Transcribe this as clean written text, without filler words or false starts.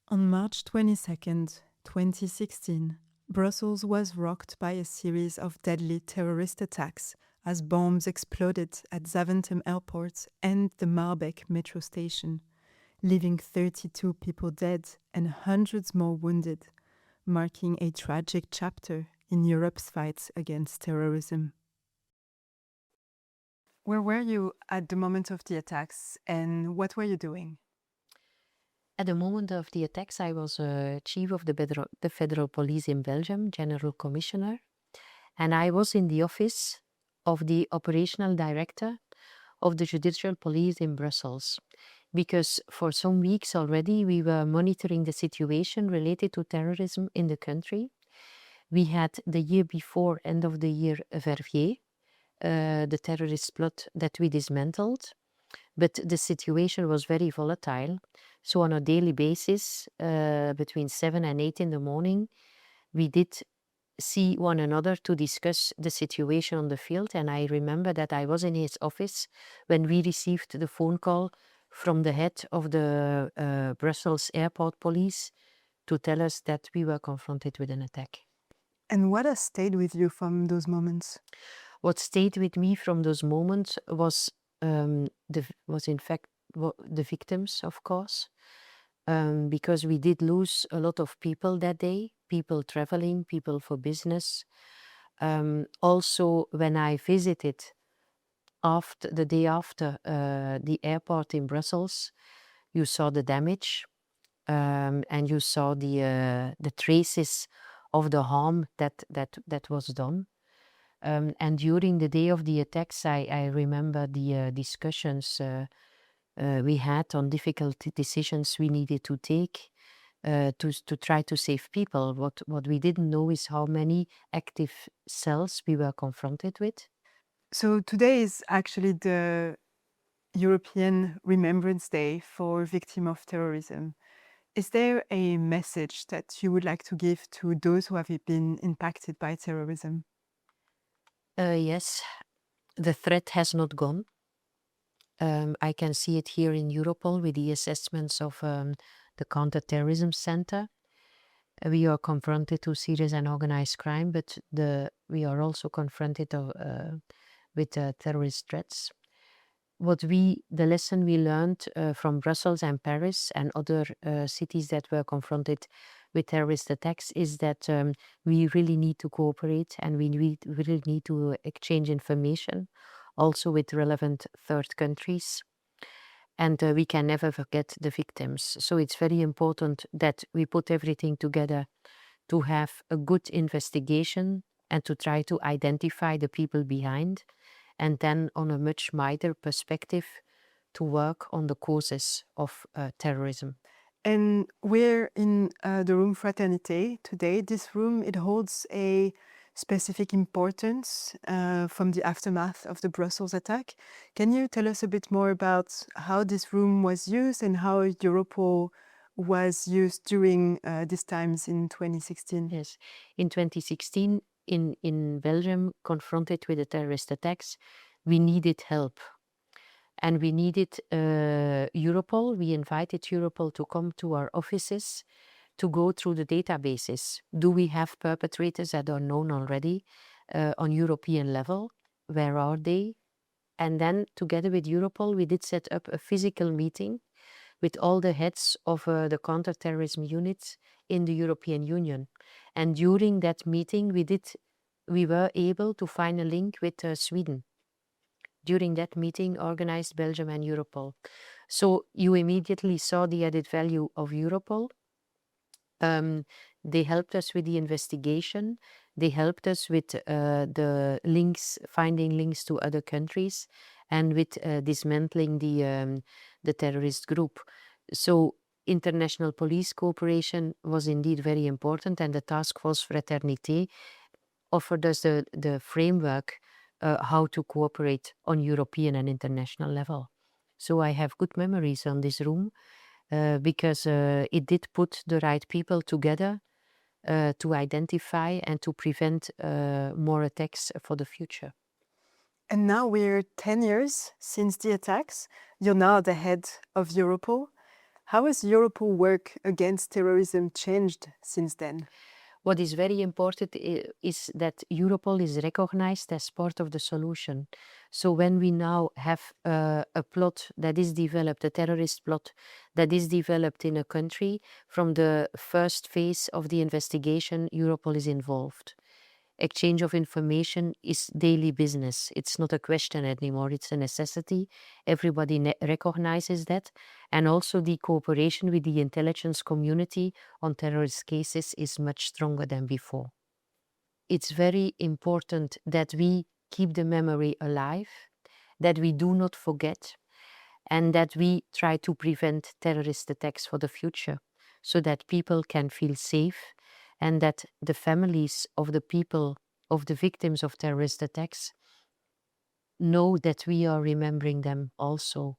On March 22nd, 2016, Brussels was rocked by a series of deadly terrorist attacks as bombs exploded at Zaventem Airport and the Maalbeek metro station, leaving 32 people dead and hundreds more wounded, marking a tragic chapter in Europe's fight against terrorism. Where were you at the moment of the attacks and what were you doing? At the moment of the attacks, I was chief of the Federal Police in Belgium, General Commissioner, and I was in the office of the operational director of the Judicial Police in Brussels, because for some weeks already we were monitoring the situation related to terrorism in the country. We had the year before, end of the year, Verviers, the terrorist plot that we dismantled. But the situation was very volatile. So on a daily basis, between 7 and 8 in the morning, we did see one another to discuss the situation on the field. And I remember that I was in his office when we received the phone call from the head of the Brussels Airport Police to tell us that we were confronted with an attack. And what has stayed with you from those moments? What stayed with me from those moments was in fact the victims, of course, because we did lose a lot of people that day, people traveling, people for business. Also, when I visited the day after the airport in Brussels, you saw the damage, and you saw the traces of the harm that was done. And during the day of the attacks, I remember the discussions we had on difficult decisions we needed to take to try to save people. What we didn't know is how many active cells we were confronted with. So today is actually the European Remembrance Day for Victims of Terrorism. Is there a message that you would like to give to those who have been impacted by terrorism? Yes, the threat has not gone. I can see it here in Europol with the assessments of the Counterterrorism Center. We are confronted to serious and organized crime, but we are also confronted with terrorist threats. The lesson we learned from Brussels and Paris and other cities that were confronted with terrorist attacks is that we really need to cooperate and we really need to exchange information, also with relevant third countries. And we can never forget the victims. So it's very important that we put everything together to have a good investigation and to try to identify the people behind, and then on a much wider perspective to work on the causes of terrorism. And we're in the room Fraternité today. This room, it holds a specific importance from the aftermath of the Brussels attack. Can you tell us a bit more about how this room was used and how Europol was used during these times in 2016? Yes, in 2016, in Belgium, confronted with the terrorist attacks, we needed help. And we needed Europol. We invited Europol to come to our offices to go through the databases. Do we have perpetrators that are known already on European level? Where are they? And then together with Europol, we did set up a physical meeting with all the heads of the counterterrorism units in the European Union. And during that meeting, we were able to find a link with Sweden. During that meeting, organized Belgium and Europol. So you immediately saw the added value of Europol. They helped us with the investigation. They helped us with the links, finding links to other countries, and with dismantling the terrorist group. So international police cooperation was indeed very important, and the task force Fraternité offered us the framework how to cooperate on European and international level. So I have good memories on this room because it did put the right people together to identify and to prevent more attacks for the future. And now we're 10 years since the attacks. You're now the head of Europol. How has Europol work against terrorism changed since then? What is very important is that Europol is recognized as part of the solution. So when we now have a plot that is developed, a terrorist plot that is developed in a country, from the first phase of the investigation, Europol is involved. Exchange of information is daily business. It's not a question anymore, it's a necessity. Everybody recognizes that. And also the cooperation with the intelligence community on terrorist cases is much stronger than before. It's very important that we keep the memory alive, that we do not forget, and that we try to prevent terrorist attacks for the future so that people can feel safe and that the families of the people, of the victims of terrorist attacks, know that we are remembering them also